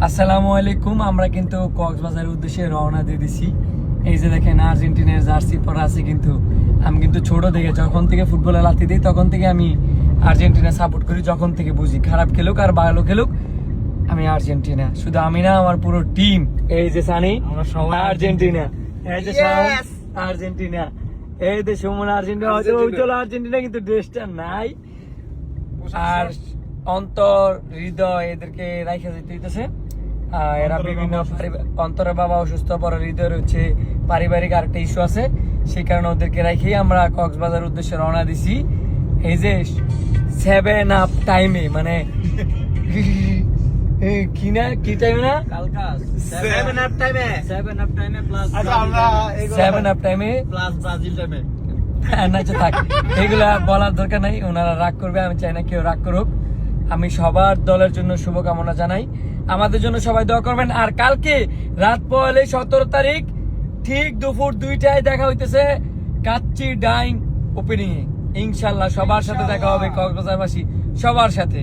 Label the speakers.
Speaker 1: আসসালামু আলাইকুম। আমরা কিন্তু কক্সবাজারের উদ্দেশ্যে রওনা দিয়ে দিছি। এই যে দেখেন আর্জেন্টিনার জার্সি পরা আছে, কিন্তু আমি কিন্তু ছোট থেকে যখন থেকে ফুটবলে লাথি দিই তখন থেকে আমি আর্জেন্টিনা সাপোর্ট করি। যখন থেকে বুঝি খারাপ খেলুক আর ভালো খেলুক আমি আর্জেন্টিনা। শুধু আমি না, আমার পুরো টিম। এই যে সানি আর্জেন্টিনা, এই যে আর্জেন্টিনা, এই যে সুমন আর্জেন্টিনা। চলো আর্জেন্টিনা, কিন্তু ড্রেসটা নাই। আর অন্তর হৃদয় এদেরকে রাইখা যেতে হইতেছে। এরা বিভিন্ন অন্তরের বাবা অসুস্থ, পরে হৃদয়ের হচ্ছে পারিবারিক আরেকটা ইস্যু আছে, সেই কারণে ওদেরকে রাখেই আমরা কক্সবাজার উদ্দেশ্যে রওনা দিছি। এই যে 7 আপ টাইমে, মানে কি টাইমে না,
Speaker 2: 7 আপ টাইমে প্লাস
Speaker 1: 7 আপ টাইমে
Speaker 2: প্লাস ব্রাজিল টাইমে।
Speaker 1: আচ্ছা থাক, এগুলা বলার দরকার নাই, ওনারা রাগ করবে, আমি চাই না কেউ রাগ করুক। আমি সবার দলের জন্য শুভকামনা জানাই, আমাদের জন্য সবাই দোয়া করবেন। আর কালকে রাত পহলে 17 তারিখ ঠিক দুপুর 2টায় দেখা হইতেছে কাচ্চি ডাইং ওপেনিং এ। ইনশাল্লাহ সবার সাথে দেখা হবে, কক্সবাজারবাসী সবার সাথে।